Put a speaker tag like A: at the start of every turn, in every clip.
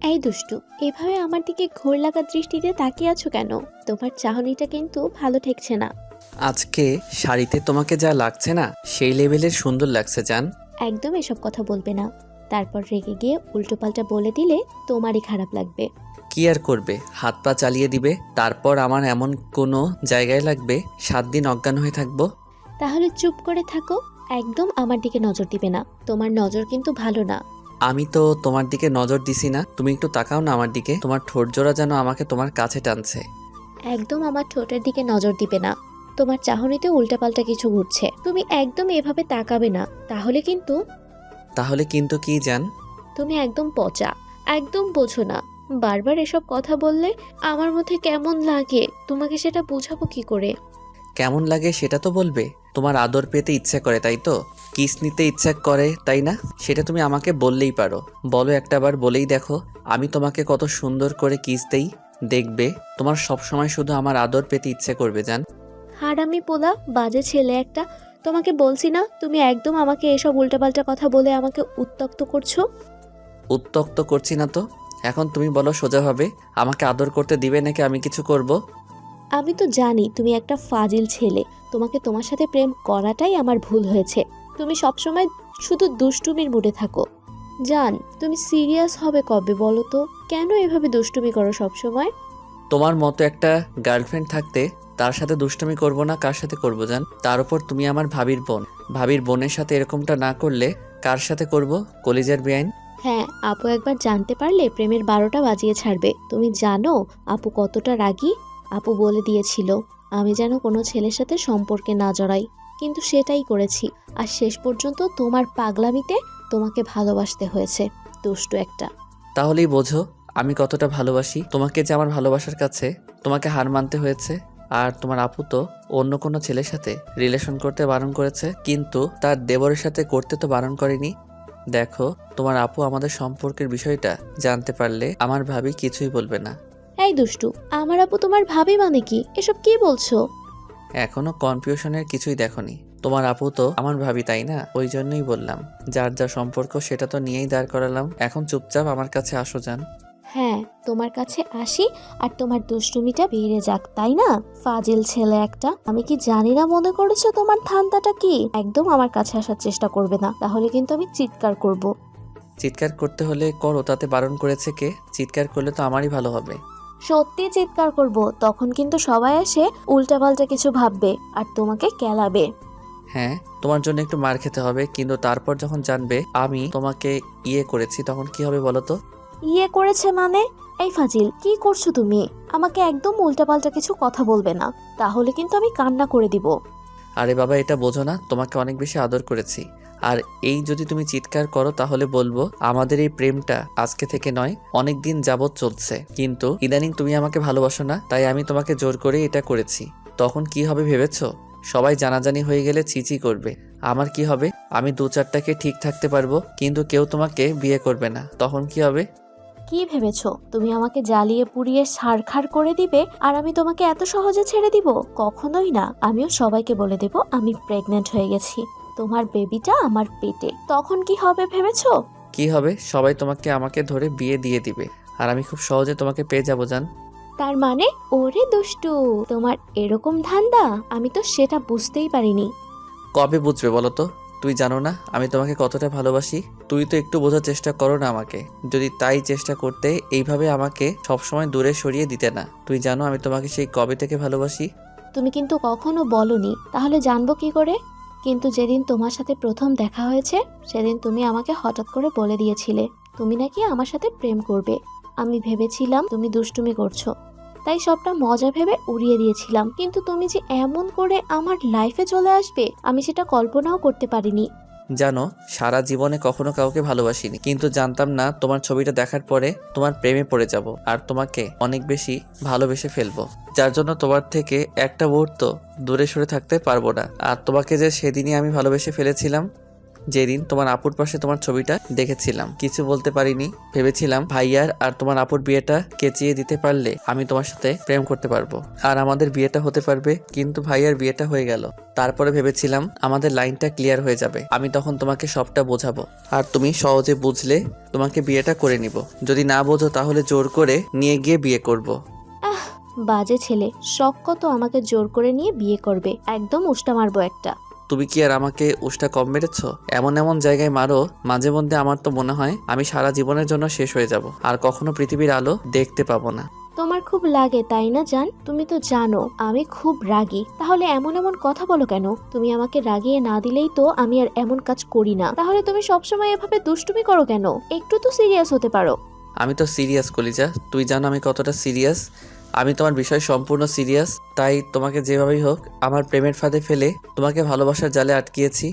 A: এই দুষ্টু, এভাবে আমার দিকে ঘোর লাগা দৃষ্টিতে তাকিয়ে আছো কেন? তোমার চাহনিটা কিন্তু ভালো ঠেকছে না।
B: আজকে শাড়িতে তোমাকে যা লাগছে না, সেই লেভেলের সুন্দর লাগছে জান।
A: একদম এসব কথা বলবে না। তারপর রেগে গিয়ে উল্টোপাল্টা বলে দিলে তোমারই খারাপ লাগবে।
B: কি আর করবে, হাত পা চালিয়ে দিবে। তারপর আমার এমন কোনো জায়গায় লাগবে 7 দিন অজ্ঞান হয়ে থাকবো।
A: তাহলে চুপ করে থাকো। একদম আমার দিকে নজর দিবে না, তোমার নজর কিন্তু ভালো না।
B: আমি তো তোমার দিকে নজর দিছি না, তুমি একটু তাকাও না আমার দিকে। তোমার ঠোঁট জোড়া যেন আমাকে তোমার কাছে টানছে।
A: একদম আমার ঠোঁটের দিকে নজর দিবে না। তোমার চাহনিতে উল্টাপাল্টা কিছু ঘুরছে, তুমি একদম এভাবে তাকাবে না, তাহলে কিন্তু।
B: তাহলে কিন্তু কি জান?
A: তুমি একদম পচা, একদম বোঝো না। বারবার এসব কথা বললে আমার মধ্যে কেমন লাগে তোমাকে সেটা বোঝাবো কি করে?
B: কেমন লাগে সেটা তো বলবে। তোমার আদর পেতে ইচ্ছা করে তাই তো, কিস নিতে ইচ্ছা করে তাই না? সেটা তুমি আমাকে বললেই পারো। বলো একটাবার, বলেই দেখো আমি তোমাকে কত সুন্দর করে কিস দেই। দেখবে তোমার সব সময় শুধু আমার আদর পেতে ইচ্ছে করবে জান।
A: হারামি পোলা, বাজে ছেলে একটা। তোমাকে বলছি না, তুমি একদম আমাকে এসব উল্টাপাল্টা কথা বলে আমাকে উত্ত্যক্ত করছো।
B: উত্তক্ত করছি না তো। এখন তুমি বলো সোজাভাবে, আমাকে আদর করতে দিবে নাকি আমি কিছু করব?
A: আমি তো জানি তুমি একটা ফাজিল ছেলে। তোমাকে তোমার সাথে প্রেম করাটাই আমার ভুল হয়েছে। তুমি সবসময় শুধু দুষ্টুমির মুডে থাকো। জান, তুমি সিরিয়াস হবে কবে বলো তো? কেন এভাবে দুষ্টুমি করো সবসময়?
B: তোমার মতো একটা গার্লফ্রেন্ড থাকতে তার সাথে দুষ্টুমি করব না কার সাথে করব জান? তার উপর তুমি আমার ভাবির বোন। ভাবির বোনের সাথে এরকমটা না করলে কার সাথে করব? কলিজার বেআইন।
A: হ্যাঁ, আপু একবার জানতে পারলে প্রেমের 12টা বাজিয়ে ছাড়বে। তুমি জানো আপু কতটা রাগী? আপু বলে দিয়েছিল আমি যেন কোনো ছেলের সাথে সম্পর্কে না জড়াই, কিন্তু সেটাই করেছি। আর শেষ পর্যন্ত তোমার পাগলামিতে তোমাকে ভালোবাসতে হয়েছে। দুষ্টু একটা।
B: তাহলেই বোঝো আমি কতটা ভালোবাসি তোমাকে, যে আমার ভালোবাসার কাছে তোমাকে হার মানতে হয়েছে। আর তোমার আপু তো অন্য কোনো ছেলের সাথে রিলেশন করতে বারণ করেছে, কিন্তু তার দেবরের সাথে করতে তো বারণ করেনি। দেখো, তোমার আপু আমাদের সম্পর্কের বিষয়টা জানতে পারলে আমার ভাবি কিছুই বলবে না।
A: এই দুষ্টু, আমার আপু তোমার ভাবি মানে কি? এসব কি বলছো?
B: এখনো কনফিউশনের কিছুই দেখোনি? তোমার আপু তো আমার ভাবি তাই না? ওই জন্যই বললাম, যার যা সম্পর্ক সেটা তো নিয়েই দাঁড় করালাম। এখন চুপচাপ আমার কাছে আসো যান।
A: হ্যাঁ, তোমার কাছে আসি আর তোমার দুষ্টুমিটা বেড়ে যাক, তাই না? ফাজিল ছেলে একটা। আমি কি জানি না মনে করেছো তোমার ধান্দাটা কি? একদম আমার কাছে আসার চেষ্টা করবে না, তাহলে কিন্তু আমি চিৎকার করব।
B: চিৎকার করতে হলে করো, তাতে বারণ করেছে কে? চিৎকার করলে তো আমারই ভালো হবে।
A: সত্যি চিৎকার করব, তখন কিন্তু সবাই এসে উল্টাপাল্টা কিছু ভাববে আর তোমাকে কেলাবে।
B: হ্যাঁ, তোমার জন্য একটু মার খেতে হবে, কিন্তু তারপর যখন জানবে আমি তোমাকে করেছি তখন কি হবে বলো তো?
A: ইয়ে করেছে মানে? এই ফাজিল, কি করছো তুমি? আমাকে একদম উল্টাপাল্টা কিছু কথা বলবে না, তাহলে কিন্তু আমি কান্না করে দিব।
B: আরে বাবা, এটা বোঝো না, তোমাকে অনেক বেশি আদর করেছি। আর এই যদি তুমি চিৎকার করো তাহলে বলবো আমাদের এই প্রেমটা আজকে থেকে নয়, অনেক দিন যাবৎ চলছে, কিন্তু ইদানিং তুমি আমাকে ভালোবাসো না, তাই আমি তোমাকে জোর করে এটা করেছি। তখন কি হবে ভেবেছো? সবাই জানাজানি হয়ে গেলে চিচি করবে। আমার কি হবে? আমি 2-4টাকে ঠিক থাকতে পারবো, কিন্তু কেউ তোমাকে বিয়ে করবে না। তখন কি হবে?
A: কি ভেবেছো তুমি আমাকে জ্বালিয়ে পুড়িয়ে ছারখার করে দিবে আর আমি তোমাকে এত সহজে ছেড়ে দিব? কখনোই না। আমিও সবাইকে বলে দেব আমি প্রেগনেন্ট হয়ে গেছি, তোমার বেবিটা আমার পেটে। তখন কি হবে ভেবেছো?
B: কি হবে? সবাই তোমাকে আমাকে ধরে বিয়ে দিয়ে দিবে, আর আমি খুব সহজে তোমাকে পেয়ে যাবো জান।
A: তার মানে? ওরে দুষ্টু, তোমার এরকম ধান্দা? আমি তো সেটা বুঝতেই পারিনি।
B: কবে বুঝবে বলো তো? তুই জানো না আমি তোমাকে কতটা ভালোবাসি? তুই তো একটু বোঝার চেষ্টা করো না আমাকে। যদি তাই চেষ্টা করতে, এইভাবে আমাকে সবসময় দূরে সরিয়ে দিতে না। তুই জানো আমি তোমাকে সেই কবে থেকে ভালোবাসি।
A: তুমি কিন্তু কখনো বলনি, তাহলে জানবো কি করে? কিন্তু যেদিন তোমার সাথে প্রথম দেখা হয়েছে সেদিন তুমি আমাকে হঠাৎ করে বলে দিয়েছিলে তুমি নাকি আমার সাথে প্রেম করবে। আমি ভেবেছিলাম তুমি দুষ্টুমি করছো, তাই সবটা মজা ভেবে উড়িয়ে দিয়েছিলাম। কিন্তু তুমি যে এমন করে আমার লাইফে চলে আসবে আমি সেটা কল্পনাও করতে পারিনি।
B: জানো, সারা জীবনে কখনো কাউকে ভালোবাসিনি, কিন্তু জানতাম না তোমার ছবিটা দেখার পরে তোমার প্রেমে পড়ে যাব আর তোমাকে অনেক বেশি ভালোবেসে ফেলবো, যার জন্য তোমার থেকে একটা মুহূর্ত দূরে সরে থাকতে পারবো না। আর তোমাকে যে সেদিনই আমি ভালোবেসে ফেলেছিলাম, যেদিন তোমার আপুর পাশে তোমার ছবিটা দেখেছিলাম। কিছু বলতে পারিনি, ভেবেছিলাম ভাইয়ার আর তোমার আপুর বিয়েটা কেচিয়ে দিতে পারলে আমি তোমার সাথে প্রেম করতে পারবো আর আমাদের বিয়েটা হতে পারবে। কিন্তু ভাইয়ার বিয়েটা হয়ে গেল। তারপরে ভেবেছিলাম আমাদের লাইনটা ক্লিয়ার হয়ে যাবে, আমি তখন তোমাকে সবটা বোঝাবো আর তুমি সহজে বুঝলে তোমাকে বিয়েটা করে নিব। যদি না বোঝো তাহলে জোর করে নিয়ে গিয়ে বিয়ে করব।
A: আহ, বাজে ছেলে, শখ কত আমাকে জোর করে নিয়ে বিয়ে করবে, একদম উষ্টা মারবো একটা।
B: তুমি কি আর আমাকে উষ্টা কম মেরেছো? এমন এমন জায়গায় মারো মাঝে মধ্যে আমার তো মনে হয় আমি সারা জীবনের জন্য শেষ হয়ে যাব আর কখনো পৃথিবীর আলো দেখতে পাবো না।
A: তোমার খুব লাগে তাই না জান? তুমি তো জানো আমি খুব রাগী, তাহলে এমন এমন কথা বলো কেন? তুমি আমাকে রাগিয়ে না দিলেই তো আমি আর এমন কাজ করি না, তাহলে তুমি সবসময় এভাবে দুষ্টুমি করো কেন? একটু তো সিরিয়াস হতে পারো।
B: আমি তো সিরিয়াস কলিজা, তুই জানো আমি কতটা সিরিয়াস। আমি তোমার বিষয় সম্পূর্ণ সিরিয়াস, তাই তোমাকে যেভাবেই হোক আমার প্রেমের ফাঁদে ফেলে তোমাকে ভালোবাসার জালে আটকিয়েছি।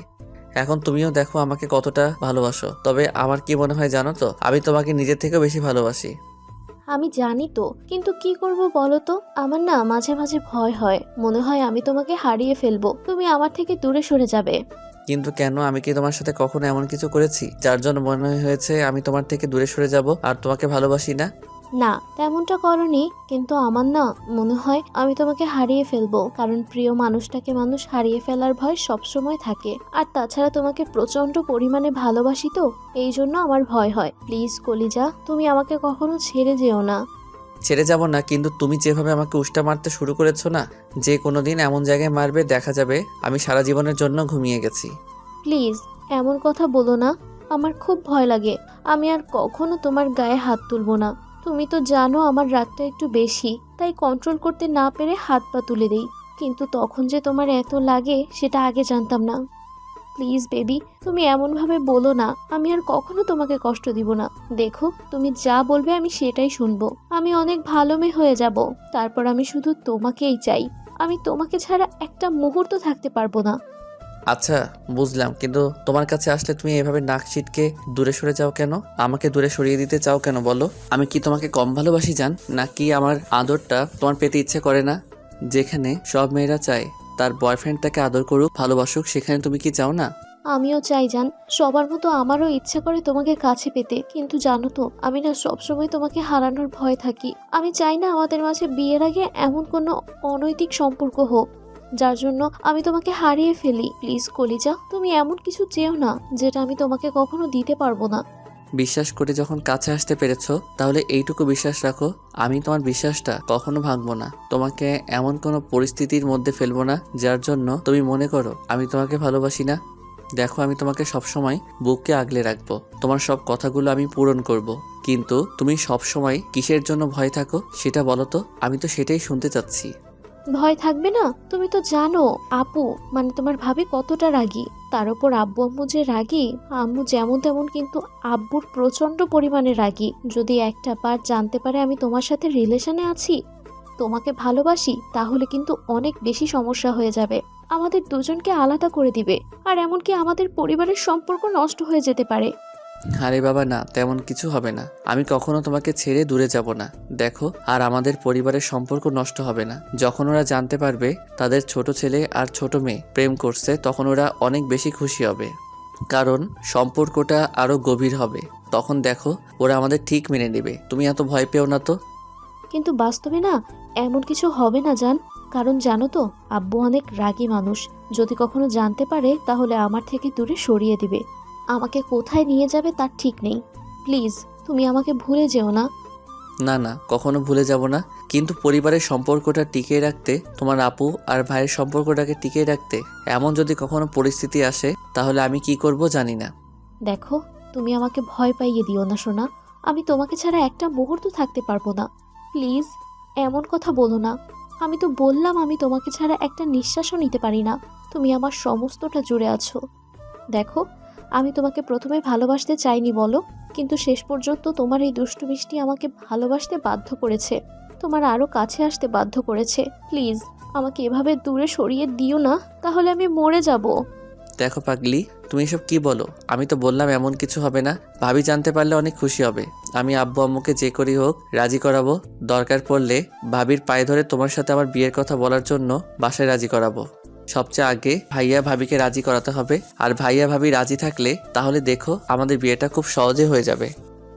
B: এখন তুমিও দেখো আমাকে কতটা ভালোবাসো। তবে আমার কি মনে হয় জানো তো, আমি তোমাকে নিজের থেকেও বেশি ভালোবাসি।
A: আমি জানি তো, কিন্তু কি করব বলো তো? আমার না মাঝে মাঝে ভয় হয়, মনে হয় আমি তোমাকে হারিয়ে ফেলবো, তুমি আমার থেকে দূরে সরে যাবে।
B: কিন্তু কেন? আমি কি তোমার সাথে কখনো এমন কিছু করেছি যার জন্য মনে হয়েছে আমি তোমার থেকে দূরে সরে যাব আর তোমাকে ভালোবাসি না?
A: না, তেমনটা করনি, কিন্তু আমার না মনে হয় আমি তোমাকে হারিয়ে ফেলবো, কারণ প্রিয় মানুষটাকে মানুষ হারিয়ে ফেলার ভয় সবসময় থাকে। আর তাছাড়া তোমাকে প্রচন্ড পরিমাণে ভালোবাসি তো, এই জন্য আমার ভয় হয়। প্লিজ কলিজা, তুমি আমাকে কখনো ছেড়ে যেও না।
B: ছেড়ে যাব না, কিন্তু তুমি যেভাবে আমাকে উষ্টা মারতে শুরু করেছো না, যে কোনো দিন এমন জায়গায় মারবে দেখা যাবে আমি সারা জীবনের জন্য ঘুমিয়ে গেছি।
A: প্লিজ এমন কথা বলো না, আমার খুব ভয় লাগে। আমি আর কখনো তোমার গায়ে হাত তুলবো না। তুমি তো জানো আমার রাগটা একটু বেশি, তাই কন্ট্রোল করতে না পেরে হাত পা তুলে দেই। কিন্তু তখন যে তোমার এত লাগে সেটা আগে জানতাম না। প্লিজ বেবি, তুমি এমনভাবে বলো না, আমি আর কখনো তোমাকে কষ্ট দিব না। দেখো, তুমি যা বলবে আমি সেটাই শুনবো। আমি অনেক ভালো মেয়ে হয়ে যাব, তারপর আমি শুধু তোমাকেই চাই। আমি তোমাকে ছাড়া একটা মুহূর্ত থাকতে পারবো না।
B: আচ্ছা বুঝলাম, কিন্তু তোমার কাছে আসলে তুমি এভাবে নাক ছিটকে দূরে সরে যাও কেন? আমাকে দূরে সরিয়ে দিতে চাও কেন বলো? আমি কি তোমাকে কম ভালোবাসি জান, নাকি আমার আদরটা তোমার পেতে ইচ্ছে করে না? যেখানে সব মেয়েরা চায় তার বয়ফ্রেন্ড তাকে আদর করুক, ভালোবাসুক, সেখানে তুমি কি চাও না?
A: আমিও চাই জান, সবার মতো আমারও ইচ্ছা করে তোমাকে কাছে পেতে, কিন্তু জানো তো আমি না সবসময় তোমাকে হারানোর ভয় থাকি। আমি চাই না আমাদের মাঝে বিয়ের আগে এমন কোনো অনৈতিক সম্পর্ক হোক যার জন্য আমি তোমাকে হারিয়ে ফেলি। প্লিজ কলিজা, তুমি এমন কিছু চেও না যেটা আমি তোমাকে কখনো দিতে পারবো না।
B: বিশ্বাস করে যখন কাছে আসতে পেরেছো, তাহলে এইটুকু বিশ্বাস রাখো, আমি তোমার বিশ্বাসটা কখনো ভাঙবো না। তোমাকে এমন কোনো পরিস্থিতির মধ্যে ফেলবো না যার জন্য তুমি মনে করো আমি তোমাকে ভালোবাসি না। দেখো, আমি তোমাকে সবসময় বুকে আগলে রাখবো, তোমার সব কথাগুলো আমি পূরণ করব। কিন্তু তুমি সবসময় কিসের জন্য ভয় থাকো সেটা বলো তো, আমি তো সেটাই শুনতে চাচ্ছি।
A: ভয় থাকবে না? তুমি তো জানো আপু মানে তোমার ভাবি কতটা রাগী। তার উপর আব্বু আম্মু যে রাগী, আম্মু যেমন তেমন কিন্তু আব্বুর প্রচন্ড পরিমাণে রাগী। যদি একটা বার জানতে পারে আমি তোমার সাথে রিলেশনে আছি, তোমাকে ভালোবাসি, তাহলে কিন্তু অনেক বেশি সমস্যা হয়ে যাবে। আমাদের দুজনকে আলাদা করে দিবে, আর এমনকি আমাদের পরিবারের সম্পর্ক নষ্ট হয়ে যেতে পারে।
B: আরে বাবা না, তেমন কিছু হবে না। আমি কখনো তোমাকে ছেড়ে দূরে যাব না। দেখো, আর আমাদের পরিবারের সম্পর্ক নষ্ট হবে না। যখন ওরা জানতে পারবে তাদের ছোট ছেলে আর ছোট মেয়ে প্রেম করছে, তখন ওরা অনেক বেশি খুশি হবে, কারণ সম্পর্কটা আরো গভীর হবে। তখন দেখো ওরা আমাদের ঠিক মেনে নেবে। তুমি এত ভয় পেও না তো।
A: কিন্তু বাস্তবে না এমন কিছু হবে না জান, কারণ জানো তো আব্বু অনেক রাগী মানুষ। যদি কখনো জানতে পারে তাহলে আমার থেকে দূরে সরিয়ে দিবে, আমাকে কোথায় নিয়ে যাবে তার ঠিক নেই। প্লিজ তুমি আমাকে ভুলে যেও না।
B: না না, কখনো ভুলে যাব না। কিন্তু পরিবারের সম্পর্কটা টিকিয়ে রাখতে, তোমার আপু আর ভাইয়ের সম্পর্কটাকে টিকিয়ে রাখতে এমন যদি কখনো পরিস্থিতি আসে, তাহলে আমি কি করব জানি না।
A: দেখো, তুমি আমাকে ভয় পাইয়ে দিও না সোনা, আমি তোমাকে ছাড়া একটা মুহূর্ত থাকতে পারবো না। প্লিজ এমন কথা বলো না। আমি তো বললাম আমি তোমাকে ছাড়া একটা নিঃশ্বাসও নিতে পারি না। তুমি আমার সমস্তটা জুড়ে আছো। দেখো, আমি তোমাকে প্রথমে ভালোবাসতে চাইনি বলো, কিন্তু শেষ পর্যন্ত তোমার এই দুষ্টু মিষ্টি আমাকে ভালোবাসতে বাধ্য করেছে, তোমার আরও কাছে আসতে বাধ্য করেছে। প্লিজ আমাকে এভাবে দূরে সরিয়ে দিও না, তাহলে আমি মরে যাব।
B: দেখো পাগলি, তুমি এসব কি বলো? আমি তো বললাম এমন কিছু হবে না। ভাবি জানতে পারলে অনেক খুশি হবে। আমি আব্বু আম্মুকে যে করি হোক রাজি করাবো। দরকার পড়লে ভাবির পায়ে ধরে তোমার সাথে আমার বিয়ের কথা বলার জন্য বাসায় রাজি করাবো। সবচেয়ে আগে ভাইয়া ভাবিকে রাজি করাতে হবে। আর ভাইয়া ভাবি রাজি থাকলে তাহলে দেখো আমাদের বিয়েটা খুব সহজে হয়ে যাবে।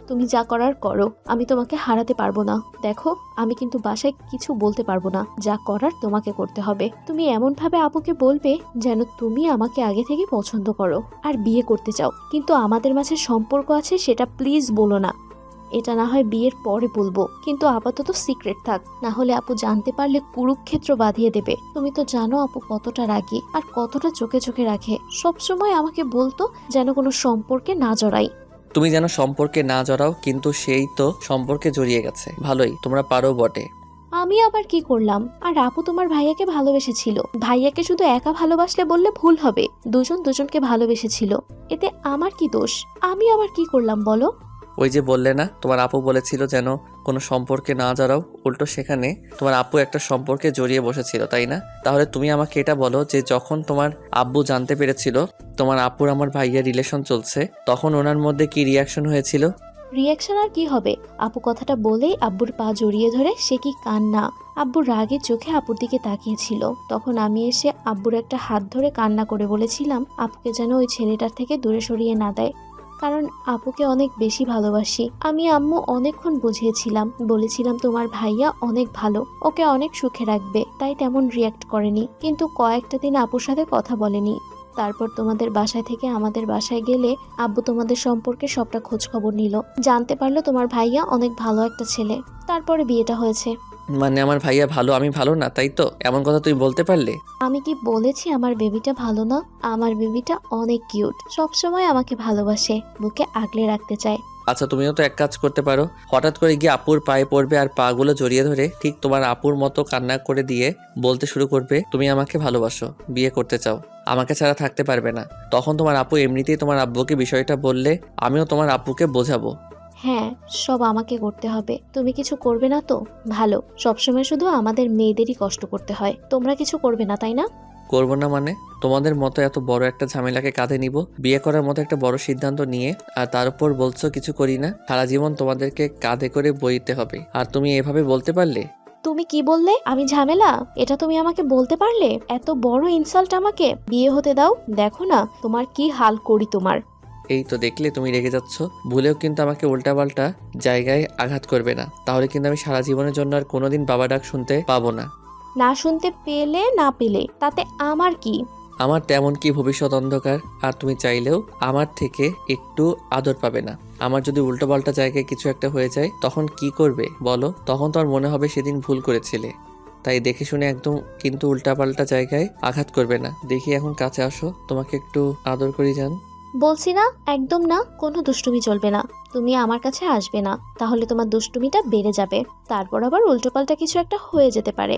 A: তুমি যা করার করো, আমি তোমাকে হারাতে পারবো না। দেখো, আমি কিন্তু বাসায় কিছু বলতে পারবো না, যা করার তোমাকে করতে হবে। তুমি এমনভাবে আপুকে বলবে যেন তুমি আমাকে আগে থেকে পছন্দ করো আর বিয়ে করতে চাও, কিন্তু আমাদের মাঝে সম্পর্ক আছে সেটা প্লিজ বলো না। এটা না হয় বিয়ের পরে বলবো, কিন্তু আপাতত সিক্রেট থাক, না হলে আপু জানতে পারলে কুরুক্ষেত্র বাঁধিয়ে দেবে। তুমি তো জানো আপু কতটা রাগী আর কতটা চোখে চোখে রাখে, সবসময় আমাকে বলতো যেন কোনো সম্পর্কে না জড়াই।
B: তুমি যেন সম্পর্কে না জড়াও, কিন্তু সেই তো সম্পর্কে জড়িয়ে গেছে। ভালোই, তোমরা পারো বটে।
A: আমি আবার কি করলাম? আর আপু তোমার ভাইয়াকে ভালোবেসেছিল। ভাইয়াকে শুধু একা ভালোবাসলে বললে ভুল হবে, দুজন দুজনকে ভালোবেসেছিল। এতে আমার কি দোষ? আমি আবার কি করলাম বলো?
B: ওই যে বললে না তোমার আপু বলেছিল যেন কোনো সম্পর্কে না জড়াও, উল্টো সেখানে তোমার আপু একটা সম্পর্কে জড়িয়ে বসেছিল, তাই না? তাহলে তুমি আমাকে এটা বলো যে যখন তোমার আব্বু জানতে পেরেছিল তোমার আপুর আমার ভাইয়ের রিলেশন চলছে, তখন ওনার মধ্যে কি রিয়াকশন হয়েছিল?
A: রিয়াকশন আর কি হবে? আপু কথাটা বলেই আব্বুর পা জড়িয়ে ধরে সে কি কান্না! আব্বুর রাগের চোখে আপুর দিকে তাকিয়েছিল। তখন আমি এসে আব্বুর একটা হাত ধরে কান্না করে বলেছিলাম আপুকে যেন ওই ছেলেটার থেকে দূরে সরিয়ে না দেয়, কারণ আপুকে অনেক বেশি ভালোবাসি। আমি আম্মু অনেকক্ষণ বুঝিয়েছিলাম, বলেছিলাম তোমার ভাইয়া অনেক ভালো, ওকে অনেক সুখে রাখবে, তাই তেমন রিয়াক্ট করেনি। কিন্তু কয়েকটা দিন আপুর সাথে কথা বলেনি। তারপর তোমাদের বাসায় থেকে আমাদের বাসায় গেলে আব্বু তোমাদের সম্পর্কে সবটা খোঁজ খবর নিল, জানতে পারলো তোমার ভাইয়া অনেক ভালো একটা ছেলে। তারপরে বিয়েটা হয়েছে।
B: মানে আমার ভাইয়া ভালো, আমি ভালো না, তাই তো? এমন কথা তুই বলতে পারলে?
A: আমি কি বলেছি আমার বেবিটা ভালো না? আমার বেবিটা অনেক কিউট, সবসময় আমাকে ভালোবাসে, বুকে আগলে রাখতে চায়।
B: আচ্ছা, তুমিও তো এক কাজ করতে পারো, হঠাৎ করে গিয়ে আপুর পায়ে পড়বে আর পাগুলো জড়িয়ে ধরে ঠিক তোমার আপুর মতো কান্না করে দিয়ে বলতে শুরু করবে তুমি আমাকে ভালোবাসো, বিয়ে করতে চাও, আমাকে ছাড়া থাকতে পারবে না। তখন তোমার আপু এমনিতেই তোমার আব্বুকে বিষয়টা বললে আমিও তোমার আব্বুকে বোঝাবো।
A: হ্যাঁ, সব আমাকে করতে হবে। তুমি কিছু করবে না তো? ভালো, সবসময় শুধু আমাদের মেয়েদেরই কষ্ট করতে হয়, তোমরা কিছু করবে না তাই না?
B: করবো না মানে? তোমাদের মতো এত বড় একটা ঝামেলাকে কাঁধে নিব, বিয়ে করার মতো একটা বড় সিদ্ধান্ত নিয়ে, আর তার উপর বলছো কিছু করি না? সারা জীবন তোমাদেরকে কাঁধে করে বইতে হবে, আর তুমি এভাবে বলতে পারলে?
A: তুমি কি বললে? আমি ঝামেলা? এটা তুমি আমাকে বলতে পারলে? এত বড় ইনসাল্ট আমাকে! বিয়ে হতে দাও, দেখো না তোমার কি হাল করি তোমার।
B: এই তো দেখলে তুমি রেগে যাচ্ছ। ভুলেও কিন্তু আমাকে উল্টাপাল্টা জায়গায় আঘাত করবে না, তাহলে কিন্তু আমি সারা জীবনের জন্য আর কোনোদিন বাবা ডাক শুনতে পাবো না।
A: না শুনতে পেলে না পেলে তাতে আমার কি?
B: আমার তেমন কি ভবিষ্যৎ অন্ধকার, আর তুমি চাইলেও আমার থেকে একটু আদর পাবে না। আমার যদি উল্টোপাল্টা জায়গায় কিছু একটা হয়ে যায় তখন কি করবে বলো? তখন তো আর মনে হবে সেদিন ভুল করেছিলে। তাই দেখে শুনে একদম কিন্তু উল্টাপাল্টা জায়গায় আঘাত করবে না। দেখি এখন কাছে আসো, তোমাকে একটু আদর করি যান।
A: বলছি না, একদম না, কোনো দুষ্টুমি চলবে না। তুমি আমার কাছে আসবে না, তাহলে তোমার দুষ্টুমিটা বেড়ে যাবে, তারপর আবার উল্টোপাল্টা কিছু একটা হয়ে যেতে পারে।